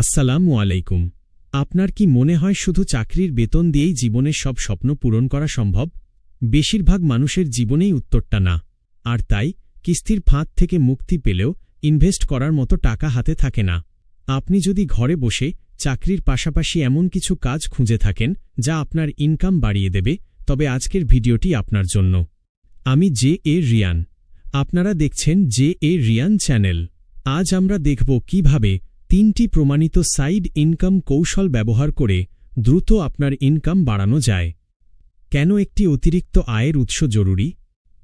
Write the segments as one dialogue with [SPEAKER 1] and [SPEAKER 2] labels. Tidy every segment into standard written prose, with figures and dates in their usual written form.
[SPEAKER 1] আসসালামু আলাইকুম। আপনার কি মনে হয় শুধু চাকরির বেতন দিয়েই জীবনের সব স্বপ্ন পূরণ করা সম্ভব? বেশিরভাগ মানুষের জীবনেই উত্তরটা না। আর তাই কিস্তির ফাঁদ থেকে মুক্তি পেলেও ইনভেস্ট করার মতো টাকা হাতে থাকে না। আপনি যদি ঘরে বসে চাকরির পাশাপাশি এমন কিছু কাজ খুঁজে থাকেন যা আপনার ইনকাম বাড়িয়ে দেবে, তবে আজকের ভিডিওটি আপনার জন্য। আমি জে.এ. রিয়ান। আপনারা দেখছেন জে.এ. রিয়ান চ্যানেল। আজ আমরা দেখব কিভাবে 3টি প্রমাণিত সাইড ইনকাম কৌশল ব্যবহার করে দ্রুত আপনার ইনকাম বাড়ানো যায়। কেন একটি অতিরিক্ত আয়ের উৎস জরুরি?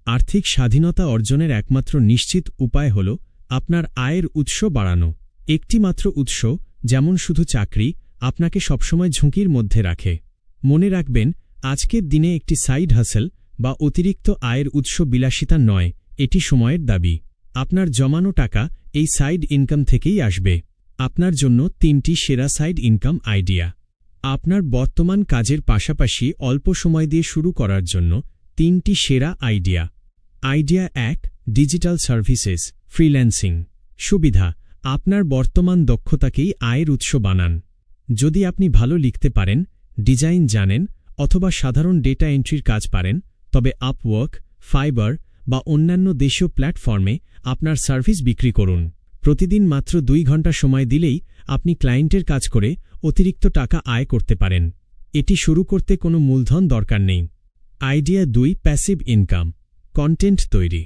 [SPEAKER 1] আর্থিক স্বাধীনতা অর্জনের একমাত্র নিশ্চিত উপায় হল আপনার আয়ের উৎস বাড়ানো। একটি মাত্র উৎস, যেমন শুধু চাকরি, আপনাকে সবসময় ঝুঁকির মধ্যে রাখে। মনে রাখবেন, আজকের দিনে একটি সাইড হাসেল বা অতিরিক্ত আয়ের উৎস বিলাসিতা নয়, এটি সময়ের দাবি। আপনার জমানো টাকা এই সাইড ইনকাম থেকেই আসবে। আপনার জন্য 3টি সেরা সাইড ইনকাম আইডিয়া। আপনার বর্তমান কাজের পাশাপাশি অল্প সময় দিয়ে শুরু করার জন্য 3টি সেরা idea. Idea 1, digital services, freelancing. সুবিধা: আপনার বর্তমান দক্ষতাকেই আয়ের উৎস বানান। যদি আপনি ভালো লিখতে পারেন, ডিজাইন জানেন, অথবা সাধারণ ডেটা এন্ট্রির কাজ পারেন, তবে আপওয়ার্ক, ফাইবার বা অন্যান্য দেশীয় প্ল্যাটফর্মে আপনার সার্ভিস বিক্রি করুন। প্রতিদিন মাত্র 2 ঘন্টা সময় দিলেই আপনি ক্লায়েন্টের কাজ করে অতিরিক্ত টাকা আয় করতে পারেন। এটি শুরু করতে কোনো মূলধন দরকার নেই। আইডিয়া 2, প্যাসিভ ইনকাম, কন্টেন্ট তৈরি।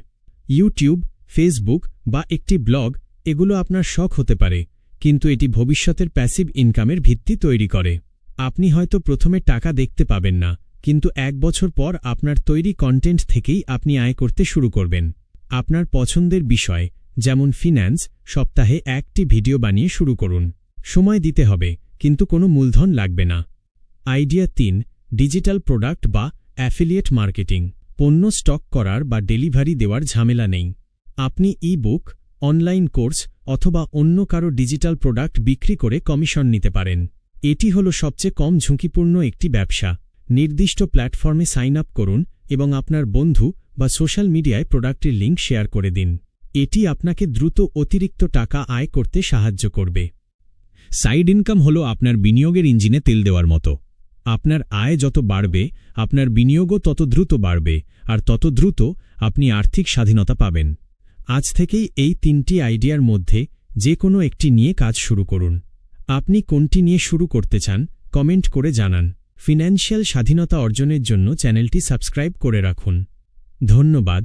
[SPEAKER 1] ইউটিউব, ফেসবুক বা একটি ব্লগ, এগুলো আপনার শখ হতে পারে, কিন্তু এটি ভবিষ্যতের প্যাসিভ ইনকামের ভিত্তি তৈরি করে। আপনি হয়তো প্রথমে টাকা দেখতে পাবেন না, কিন্তু 1 বছর পর আপনার তৈরি কন্টেন্ট থেকেই আপনি আয় করতে শুরু করবেন। আপনার পছন্দের বিষয়, যেমন ফিন্যান্স, সপ্তাহে 1টি ভিডিও বানিয়ে শুরু করুন। সময় দিতে হবে, কিন্তু কোনো মূলধন লাগবে না। আইডিয়া 3, ডিজিটাল প্রোডাক্ট বা অ্যাফিলিয়েট মার্কেটিং। পণ্য স্টক করার বা ডেলিভারি দেওয়ার ঝামেলা নেই। আপনি ই-বুক, অনলাইন কোর্স অথবা অন্য কারো ডিজিটাল প্রোডাক্ট বিক্রি করে কমিশন নিতে পারেন। এটি হল সবচেয়ে কম ঝুঁকিপূর্ণ একটি ব্যবসা। নির্দিষ্ট প্ল্যাটফর্মে সাইন আপ করুন এবং আপনার বন্ধু বা সোশ্যাল মিডিয়ায় প্রোডাক্টের লিঙ্ক শেয়ার করে দিন। এটি আপনাকে দ্রুত অতিরিক্ত টাকা আয় করতে সাহায্য করবে। সাইড ইনকাম হল আপনার বিনিয়োগের ইঞ্জিনে তেল দেওয়ার মতো। আপনার আয় যত বাড়বে, আপনার বিনিয়োগও তত দ্রুত বাড়বে, আর তত দ্রুত আপনি আর্থিক স্বাধীনতা পাবেন। আজ থেকেই এই 3টি আইডিয়ার মধ্যে যে কোনো একটি নিয়ে কাজ শুরু করুন। আপনি কোনটি নিয়ে শুরু করতে চান, কমেন্ট করে জানান। ফিন্যান্সিয়াল স্বাধীনতা অর্জনের জন্য চ্যানেলটি সাবস্ক্রাইব করে রাখুন। ধন্যবাদ।